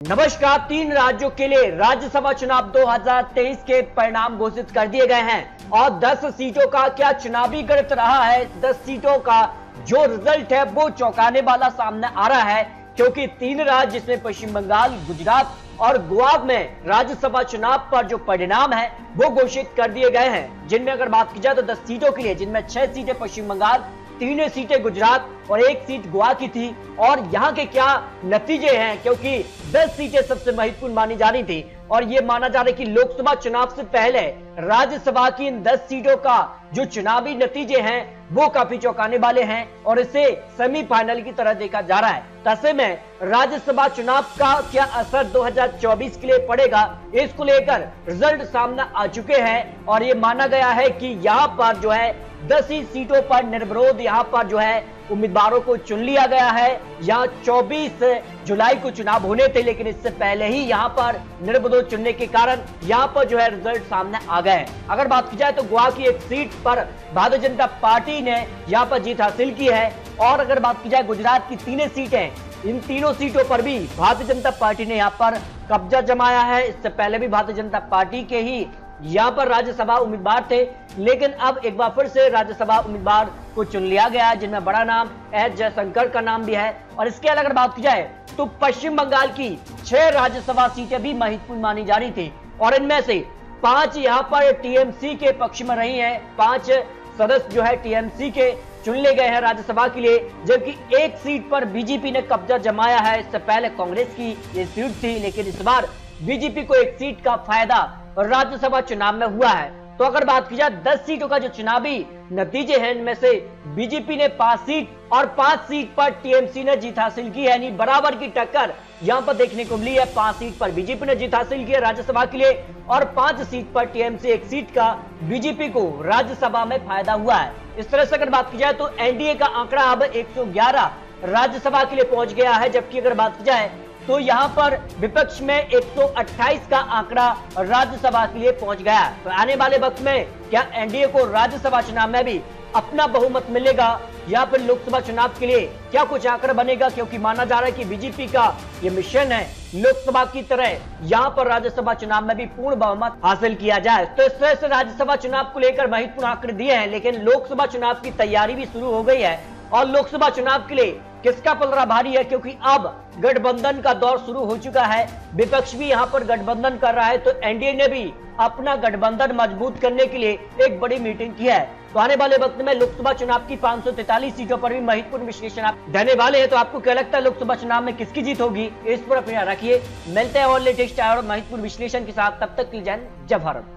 नमस्कार। 3 राज्यों के लिए राज्यसभा चुनाव 2023 के परिणाम घोषित कर दिए गए हैं और 10 सीटों का क्या चुनावी गणित रहा है। 10 सीटों का जो रिजल्ट है वो चौंकाने वाला सामने आ रहा है, क्योंकि 3 राज्य जिसमें पश्चिम बंगाल, गुजरात और गोवा में राज्यसभा चुनाव पर जो परिणाम है वो घोषित कर दिए गए हैं। जिनमें अगर बात की जाए तो 10 सीटों के लिए, जिनमें 6 सीटें पश्चिम बंगाल, 3 सीटें गुजरात और 1 सीट गोवा की थी। और यहाँ के क्या नतीजे हैं, क्योंकि 10 सीटें सबसे महत्वपूर्ण मानी जा रही थी और ये माना जा रहा है कि लोकसभा चुनाव से पहले राज्यसभा की इन 10 सीटों का जो चुनावी नतीजे हैं वो काफी चौंकाने वाले हैं और इसे सेमीफाइनल की तरह देखा जा रहा है। ऐसे में राज्यसभा चुनाव का क्या असर 2024 के लिए पड़ेगा, इसको लेकर रिजल्ट सामने आ चुके हैं और ये माना गया है कि यहाँ पर जो है 10 ही सीटों पर निर्विरोध यहाँ पर जो है उम्मीदवारों को चुन लिया गया है। यहाँ 24 जुलाई को चुनाव होने थे, लेकिन इससे पहले ही यहाँ पर निर्विरोध चुनने के कारण यहाँ पर जो है रिजल्ट सामने आ गए। अगर बात की जाए तो गोवा की 1 सीट पर भारतीय जनता पार्टी ने यहाँ पर जीत हासिल की है और अगर बात की जाए गुजरात की 3 सीटें, इन तीनों सीटों पर भी भारतीय जनता पार्टी ने यहाँ पर कब्जा जमाया है। इससे पहले भी भारतीय जनता पार्टी के ही यहाँ पर राज्यसभा उम्मीदवार थे, लेकिन अब एक बार फिर से राज्यसभा उम्मीदवार को चुन लिया गया, जिनमें बड़ा नाम एस जयशंकर का नाम भी है। और इसके अलावा अगर बात की जाए तो पश्चिम बंगाल की 6 राज्यसभा सीटें भी महत्वपूर्ण मानी जा रही थी और इनमें से 5 यहाँ पर टीएमसी के पक्ष में रही है। 5 सदस्य जो है टीएमसी के चुन ले गए हैं राज्यसभा के लिए, जबकि 1 सीट पर बीजेपी ने कब्जा जमाया है। इससे पहले कांग्रेस की ये सीट थी, लेकिन इस बार बीजेपी को 1 सीट का फायदा राज्यसभा चुनाव में हुआ है। तो अगर बात की जाए 10 सीटों का जो चुनावी नतीजे हैं, इनमें से बीजेपी ने 5 सीट और 5 सीट पर टीएमसी ने जीत हासिल की है, यानी बराबर की टक्कर यहां पर देखने को मिली है। 5 सीट पर बीजेपी ने जीत हासिल की है राज्यसभा के लिए और 5 सीट पर टीएमसी 1 सीट का बीजेपी को राज्यसभा में फायदा हुआ है। इस तरह से अगर बात की जाए तो एनडीए का आंकड़ा अब 111 राज्यसभा के लिए पहुंच गया है, जबकि अगर बात की जाए तो यहां पर विपक्ष में 128 का आंकड़ा राज्यसभा के लिए पहुंच गया। तो आने वाले वक्त में क्या एनडीए को राज्यसभा चुनाव में भी अपना बहुमत मिलेगा या फिर लोकसभा चुनाव के लिए क्या कुछ आंकड़ा बनेगा, क्योंकि माना जा रहा है कि बीजेपी का ये मिशन है लोकसभा की तरह यहाँ पर राज्यसभा चुनाव में भी पूर्ण बहुमत हासिल किया जाए। तो इस तरह से राज्यसभा चुनाव को लेकर महत्वपूर्ण आंकड़े दिए हैं, लेकिन लोकसभा चुनाव की तैयारी भी शुरू हो गई है और लोकसभा चुनाव के लिए किसका पलड़ा भारी है, क्योंकि अब गठबंधन का दौर शुरू हो चुका है। विपक्ष भी यहाँ पर गठबंधन कर रहा है, तो एनडीए ने भी अपना गठबंधन मजबूत करने के लिए एक बड़ी मीटिंग की है। तो आने वाले वक्त में लोकसभा चुनाव की 543 सीटों पर भी महत्वपूर्ण विश्लेषण आप देने वाले हैं। तो आपको क्या लगता है लोकसभा चुनाव में किसकी जीत होगी, इस पर अपना रखिए। मिलते हैं और लेटेस्ट और महत्वपूर्ण विश्लेषण के साथ, तब तक के लिए जय भारत।